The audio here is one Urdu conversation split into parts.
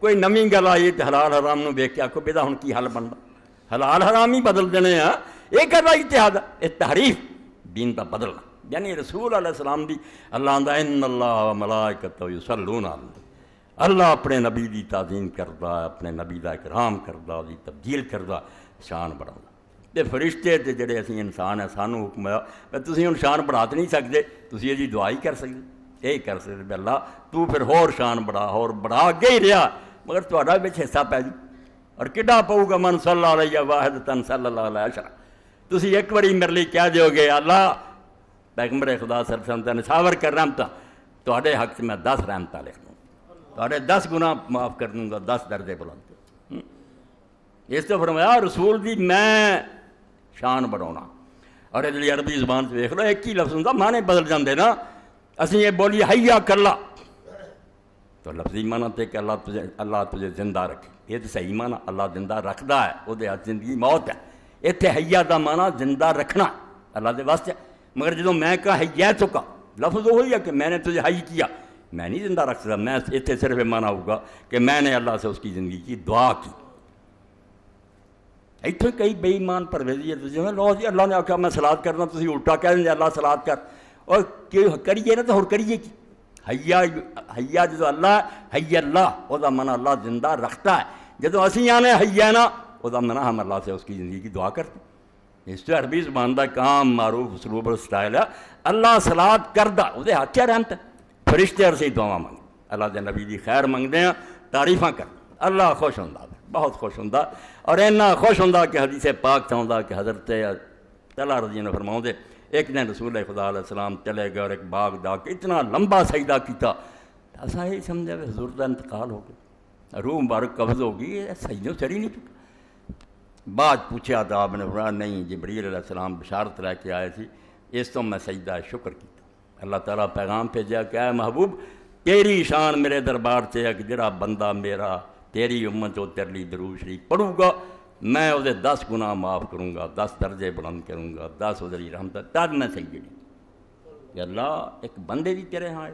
کوئی نویں گل آئی تو حلال حرام نو ویکھ کے آکھو بے دا ہن کی حل بندا، حلال حرام ہی بدل دینے ہیں، یہ کر رہا اجتہاد ہے، تحریف دین دا بدلنا، یعنی رسول علیہ السلام دی اللہ آندا ان اللہ و ملائکتہ یصلون علی النبی، اللہ اپنے نبی دی تعظیم کردا، اپنے نبی دا اکرام کردا، دی تبجیل کردا، شان بڑھاؤندا۔ تے فرشتے تے جڑے اسی انسان ہیں سانو حکم ہے تسی ہن شان بڑھا تے نہیں سکدے، تسی یہ دعا ہی کر سکدے، یہ کر سکدے کہ اللہ تو پھر ہور شان بڑھا، ہور بڑھا اگے ہی رہا، مگر تہاڈا وچ حصہ پے جی، اور کڈا پؤ گا من صلی علیہ واحدۃ صلی اللہ علیہ عشرہ، تسی ایک باری میرے لیے کہہ دیو گے اللہ پیغمبر خدا صلی اللہ علیہ وسلم نصاور کر رحمتاں، تہاڈے حق میں 10 رحمتاں لکھ دوں، تہاڈے 10 گناہ معاف کر دوں گا، 10 درجے بلند۔ اس تو فرمایا رسول دی میں شان بڑھاؤنا، اور یہ عربی زبان سے دیکھ لو ایک ہی لفظ ہوندا معنی بدل جاندے نا، اسی یہ بولی حیا کلا تو لفظی معنی تے کہ اللہ تجھے زندہ رکھے، یہ تو صحیح معنی اللہ زندہ رکھدا ہے، وہ دے ہاتھ زندگی موت ہے، اتنے حیا دا معنی زندہ رکھنا اللہ دے واسطے، مگر جدوں میں کہا حیا چکا لفظ وہی ہے کہ میں نے تجھے حی کیا، میں نہیں زندہ رکھ سکتا، میں اتنے صرف معنی ہوگا کہ میں نے اللہ سے اس کی زندگی کی دعا کی۔ اتنے کئی بے ایمان پرویزی لو جی اللہ نے آخیا میں سلاد کرنا، تسی الٹا کہہ دیں اللہ سلاد کر، اور کریے نا تو اور کریے کی حیا جدو اللہ حی اللہ وہ معنی اللہ زندہ رکھتا ہے، جدو اسی آنے حیا نا وہ معنی ہم اللہ سے اس کی زندگی کی دعا کرتے ہیں۔ اس سے عربی زبان دا کام معروف اسلوب اور سٹائل ہے، اللہ سلاد کردہ وہ ہاتھ کیا رحمت ہے، فرشتے اور سے دعا منگ اللہ دے نبی دی خیر منگتے ہیں، تعریفاں کر اللہ خوش ہوندہ، بہت خوش ہوندہ، اور اینا خوش ہوندہ کہ حدیث پاک تھا ہوندہ کہ حضرت طلحہ رضی اللہ عنہ فرماؤں دے ایک دن رسول خدا علیہ السلام چلے گئے اور ایک باغ دا کہ اتنا لمبا سجدہ کیتا، ایسا ہی سمجھا کہ حضور دا انتقال ہو گیا، روح مبارک قبض ہوگی، سجدوں چڑھی نہیں چکا۔ بعد پوچھا تو آپ نے فرمایا نہیں جبریل علیہ السلام بشارت لے کے آئے تھی، اس تو میں سجدہ شکر کیتا، اللہ تعالیٰ پیغام بھیجا کہ اے محبوب تیری شان میرے دربار سے ہے کہ جڑا بندہ میرا تیری امت و تیرے لیے درود شریف پڑھوں گا میں اسے 10 گناہ معاف کروں گا، 10 درجے بلند کروں گا، 10 ادری رحمت، تب میں سجدے کہ اللہ ایک بندے دی تیرے ہاں ہے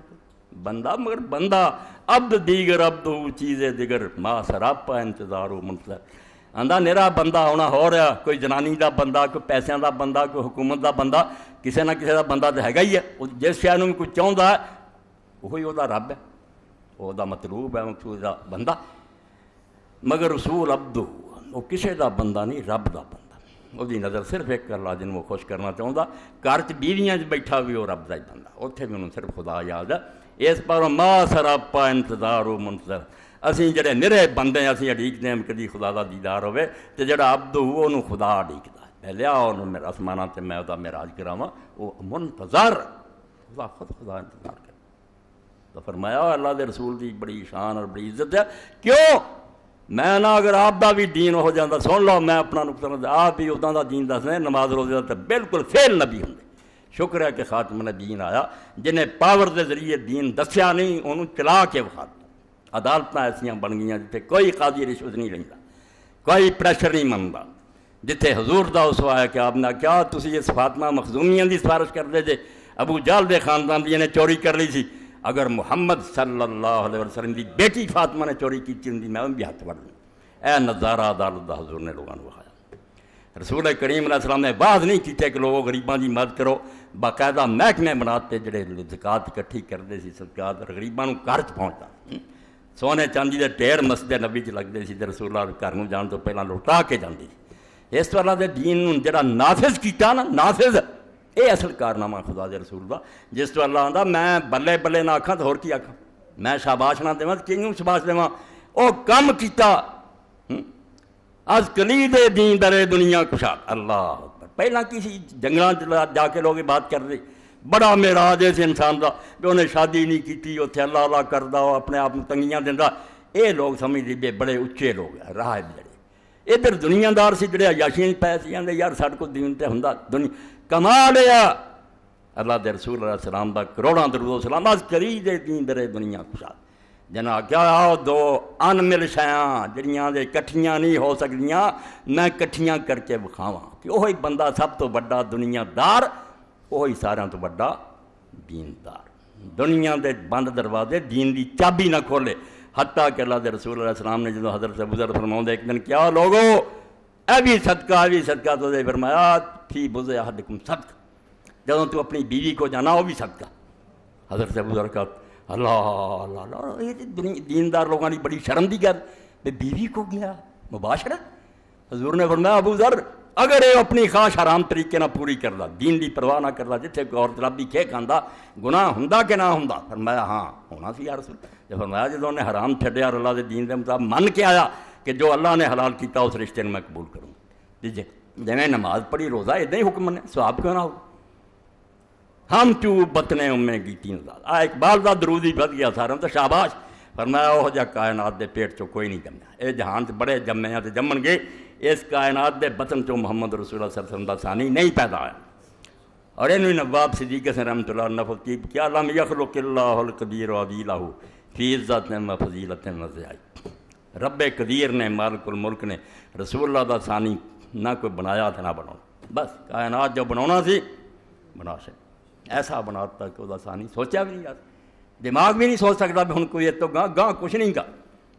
بندہ، مگر بندہ عبد دیگر عبد چیز دیگر ما سراپا انتظار و منتظر، آندہ میرا بندہ ہونا ہو رہا، کوئی جنانی دا بندہ، کوئی پیسوں دا بندہ، کوئی حکومت دا بندہ، کسی نہ کسی دا بندہ تو ہے ہی ہے، جس شہر میں کوئی چاہتا ہے وہی وہ رب ہے، وہ مطلوب ہے، مقصود دا بندہ، مگر رسول عبدو وہ کسی دا بندہ نہیں، رب دا بندہ، وہ دی نظر صرف ایک اللہ جن وہ خوش کرنا چاہتا، گھر چ بیویاں بیٹھا بھی وہ رب دا ہی بندہ، اتنے بھی انہوں صرف خدا یاد ہے، اس پر ما سراپا انتظار و منتظر، اسی جڑے نرے بندے اسی اڈیکتے ہیں کدی خدا دا دیدار ہوئے، تو جڑا عبد ہو انہوں خدا اڈیکتا ہے، میں لیا انہوں میرا آسمانہ تے میں دا معراج کراواں، وہ منتظر خدا خود خدا انتظار کر، تو فرمایا اللہ دے رسول دی بڑی شان اور بڑی عزت ہے، کیوں میں نہ اگر آپ دا بھی دین ہو جاتا، سن لو میں اپنا نقطہ آپ بھی اداں دا دین دسنے نماز روزے دا تو بالکل فیل نبی ہوں، شکر ہے کہ خاتم النبیین آیا جنہیں پاور دے ذریعے دین دسیا نہیں، انہوں چلا کے وکھا دیا، عدالتاں ایسیاں بن گئیاں جتھے کوئی قاضی رشوت نہیں لیندا، کوئی پریشر نہیں منتا، جتھے حضور دا اس آیا کہ آپ نے کیا تسی اس فاطمہ مخزومیہ دی سفارش کر دے جے، ابو جہل دے خاندان دی نے چوری کر لی سی، اگر محمد صلی اللہ علیہ وسلم دی بیٹی فاطمہ نے چوری کی ہوندی میں بھی ہاتھ بڑھ لوں، اے نظارہ عدالت دا حضور نے لوگوں کو دکھایا۔ رسول کریم علیہ السلام نے بعض نہیں کیتے کہ لوگوں غریباں دی مدد کرو، باقاعدہ محکمے بناتے جڑے زکات اکٹھی کرتے سی، صدقات اور غریباں نوں گھر چ پہنچتا، سونے چاندی دے ڈھیر مسجد نبی چ لگتے سی، رسول اللہ گھر نوں جان تو پہلے لوٹا کے جاندی سی۔ اس طرح دے دین نوں جڑا نافذ کیتا نا، نافذ یہ اصل کارنامہ خدا دے رسول دا، جس تو اللہ آندا میں بلے بلے نہ آکھاں تو ہور کی آکھاں، میں شاباش نہ دیواں کیوں شاباش دیواں، او کم کیتا از کلید دین درے دنیا کشاد، اللہ اکبر۔ پہلا کسی جنگلاں جا کے لوگ بات کر رہے، بڑا معراج اس انسان دا کہ انہیں شادی نہیں کیتی، اتنے اللہ اللہ کردا، اپنے آپ کو تنگیاں دیندا، یہ لوگ سمجھتے بھی بڑے اچے لوگ ہیں، راہب جڑے ادھر دنیا دار سی جڑے عیاشیاں پے سی، آندے یار ساڈے کول دین تے ہوندا دنیا کما لیا، اللہ دے رسول علیہ السلام دا کروڑاں درود و سلام، از کلید دین درے دنیا کشاد، جناب کیا آؤ دو ان مل شیاں جڑیاں دے کٹھیاں نہیں ہو سکدیاں، میں کٹھیاں کر کے وکھاواں کہ وہی بندہ سب تو بڑا دنیا دار، وہی سارا تو بڑا دین دار، دنیا دے بند دروازے دین دی چابی نہ کھولے، حتیٰ کہ اللہ دے رسول علیہ السلام نے جدو حضرت ابو ذر فرماؤں ایک دن کیا لوگو اے بھی صدقہ تو دے فرمایا فی بضع احدکم صدقہ، جدوں تو اپنی بیوی کو جانا وہ بھی صدقہ۔ حضرت ابو ذر کا اللہ اللہ اللہ، یہ دیندار لوگوں کی بڑی شرم دی گل، بیوی کو گیا مباشرت۔ حضور نے فرمایا ابو ذر اگر یہ اپنی خواہش حرام طریقے نہ پوری کردا، دین دی پرواہ نہ کردا، جتھے کوئی عورت ربی کھے کھاندا گناہ ہوندا کہ نہ ہوندا؟ فرمایا ہاں ہونا سی یا رسول اللہ۔ جب فرمایا جدوں نے حرام چھڈیا اور اللہ دے دین دے مطابق من کے آیا کہ جو اللہ نے حلال کیتا اس رشتے میں قبول کروں جی جویں نماز پڑھی روزہ اداں ہی حکم نے، ثواب کیوں نہ ہو؟ ہم چو بطنے امیں گیتی نزاد، اقبال دا درودی بد گیا سارا تو شاباش۔ فرمایا وہ جا کائنات دے پیٹ چو کوئی نہیں جمیا، اے جہان سے بڑے جمے ہیں تے جمن گے، اس کائنات دے بطن چو محمد رسول اللہ صلی اللہ علیہ وسلم دا ثانی نہیں پیدا ہے۔ اور انہوں نواب صدیق حسن رحمۃ اللہ نفس کی کیا لم یخلق اللہ القدیر عدیلہ فی عزت و فضیلت نزائی، رب قدیر نے مالک الملک نے رسول اللہ دا ثانی نہ کوئی بنایا تھا نہ بنانا، بس کائنات جو بنانا سی بنا سے ایسا بناتا کہ وہ ثانی سوچا بھی نہیں جاتا، دماغ بھی نہیں سوچ سکتا بھی ہن کوئی یہ تو گاہ کچھ نہیں گا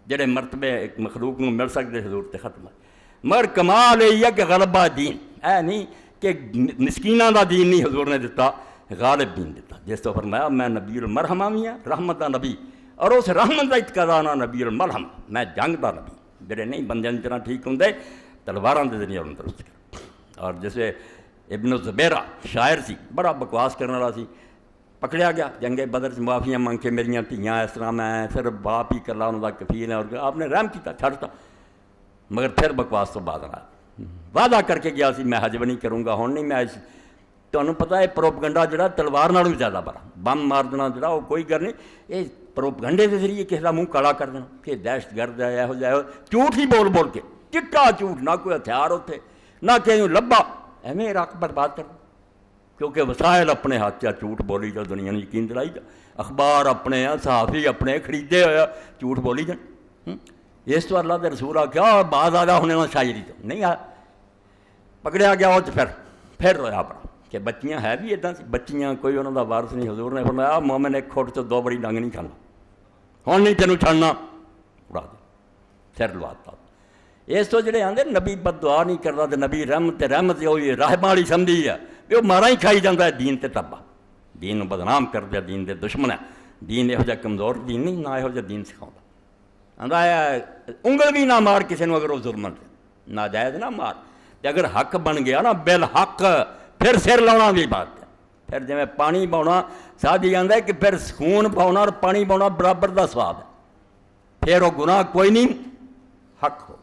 جڑے مرتبے ایک مخلوق نو مل سکتے حضور تے ختم ہے۔ مگر کمال یہ کہ غلبہ دین اے نہیں کہ مسکینہ دا دین نہیں حضور نے دیتا، غالب دین دیتا، جس تو فرمایا میں نبی المرحمہ بھی ہاں، رحمت دا نبی، اور اس رحمت دا اتقاضا نبی الملحم، میں جنگ دا نبی، جڑے نہیں بندے جنا ٹھیک ہوندے تلواراں دے ذریعے انہوں درست کر۔ اور جیسے ابن الزبیرہ شاعر سی، بڑا بکواس کرنے والا سی، پکڑیا گیا جنگ بدر سے معافیاں مانگ کے میریاں دھیاں اس طرح میں پھر باپ ہی کلا انہوں کا کفیل ہے، اور آپ نے رحم کیتا چھڑتا، مگر پھر بکواس تو بعد آیا، وعدہ کر کے گیا سی میں حج بھی نہیں کروں گا، ہن نہیں میں تمہیں پتہ ہے پروپگنڈا جڑا تلوار نالوں بھی زیادہ بڑا، بم مار دینا جڑا وہ کوئی گل نہیں، یہ پروپگنڈے کے ذریعے کسی کا منہ کالا کر دینا کہ دہشت گرد ہے یہو جہا جھوٹ ہی بول بول کے، چٹا جھوٹ، نہ کوئی ہتھیار اتنے نہ کہیں لبا، ایویں عراق برباد کر دیں، کیونکہ وسائل اپنے ہاتھ جھوٹ بولی جا، دنیا نے یقین دلائی جا، اخبار اپنے ہیں، صحافی اپنے خریدے ہوئے جھوٹ بولی جان۔ اس تو اللہ دے رسول آ کیا بعض آدھا ہونے والا شاعری تو نہیں آیا، پکڑیا گیا وہ پھر رویا پڑا کہ بچیاں ہے بھی ادا سی، بچیاں کوئی انہوں دا وارث نہیں۔ حضور نے فرمایا مومن ایک کھوٹ تو دو بڑی ڈنگ نہیں کھانا، ہوں نہیں تینوں چھڑنا، اڑا دے سر لواتا۔ اس تو جڑے آدھے نبی بد دعا نہیں کرتا تو نبی رحمت رحمت ہوئی راہبہ والی سمجھی ہے بھی وہ مارا ہی کھائی جاتا ہے دین تے ٹبا، دین بدنام کر دیا، دین دے دشمن ہے، دین یہو جہا کمزور دین نہیں، نہ یہو جہا دین سکھاؤں آدھا ہے انگل بھی نہ مار کسی نے، اگر وہ ظلم ناجائز نہ مار، اگر حق بن گیا نا بالحق پھر سر لاؤنا بھی بات ہے، پھر جی پانی پاؤنا سادی آدھا ہے کہ پھر خون پاؤنا اور پانی پاؤنا برابر دا سواب ہے، پھر وہ گناہ کوئی نہیں، حق ہو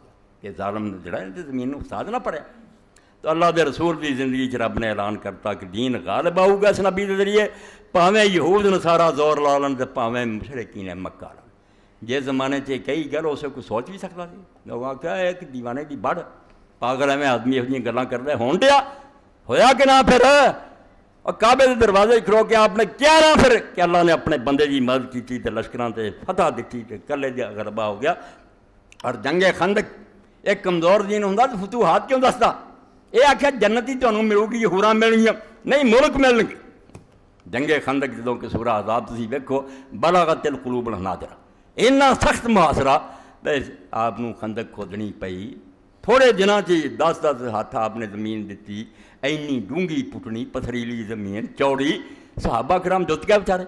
کہ ظالم جڑا ہے زمین کو فساد نہ پڑے۔ تو اللہ دے رسول دی زندگی رب نے اعلان کرتا کہ دین غالب آؤ گا اس نبی دے ذریعے، پاویں یہود نصارا زور لا لن تے پاویں مشرکین مکہ لن۔ جس زمانے سے کئی گل اسے کوئی سوچ بھی سکتا سی، لوگوں کیا ہے کہ دیوانے دی بڑھ پاگل میں آدمی یہو جہاں گلاں کرتا ہے، ہون دیا ہویا کہ نہ پھر، اور کعبے کے دروازے کھلو کے آپ نے کیا نہ پھر کہ اللہ نے اپنے بندے کی مدد کی تے لشکراں تے فتح دیتی تے کلے دا غلبہ ہو گیا۔ اور جنگ خندق ایک کمزور دین ہوں تو فتوحات کیوں دستا؟ یہ آخیا جنت ہی تمہیں ملو گی، حوراں ملیں گی، نہیں ملک ملن گے۔ جنگ خندق جدوں کہ سورہ احزاب تسی ویکھو بلغت القلوب الحناجر، اتنا سخت محاصرہ آپ خندق کھودنی پئی، تھوڑے دنوں چ 10 ہاتھ آپ نے زمین دیتی، اینی ڈونگی پٹنی پتھریلی زمین چوڑی، صحابہ کرام جت گئے بیچارے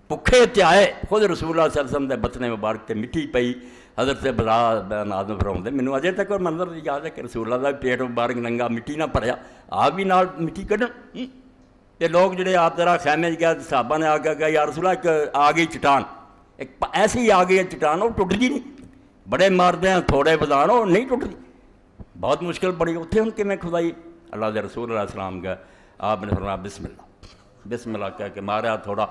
بکھے تے آئے، خود رسول اللہ صلی اللہ علیہ وسلم دے بطنے مبارک تے مٹی پئی، حضرت بلال آدم فرماؤندے مینوں اجے تک اور منظر یاد ہے کہ رسول اللہ دا پیٹ مبارک ننگا مٹی نہ پڑیا، آپ بھی نال مٹی کڈن، تے لوگ جڑے آپ ذرا خیمے گیا صحابہ نے آ کے کہا یا رسول اللہ ایک آ گئی چٹان، ایک ایسی ہی آ گئی چٹان، وہ ٹوٹ دی نہیں، بڑے مارتے ہیں تھوڑے بدان وہ نہیں ٹوٹتی، بہت مشکل پڑی اتنے ہوں کہ میں کھدائی اللہ دے رسول علیہ السلام کا، آپ نے فرمایا بسم اللہ، بسم اللہ کہہ کے ماریا تھوڑا،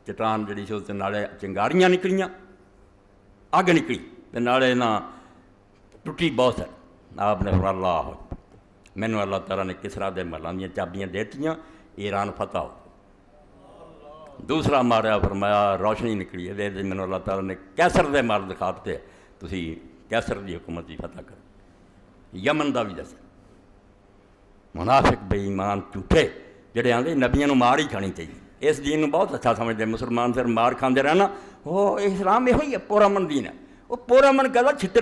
چٹان جڑی سی اس نالے چنگاریاں نکلیاں، اگ نکلی نالے نہ ٹوٹی بہت ہے، آپ نے فرمایا اللہ مینوں اللہ تعالیٰ نے کسرا دے محلاں دیاں چابیاں دیتیاں، ایران فتح ہو۔ دوسرا ماریا فرمایا روشنی نکلی ہے، مینوں اللہ تعالیٰ نے کیسر دے مال دکھاتے تسی کیسر دی حکومت کی فتح کرو۔ یمن دا بھی دس منافق بے ایمان جھوٹے جڑے آندے نبیاں نوں مار ہی کھانی چاہیے، اس دین نوں بہت اچھا سمجھتے مسلمان، پھر مار کھاندے رہنا وہ اسلام یہ ہوئی ہے پورا من دین ہے، وہ پورا من کہدا چھتر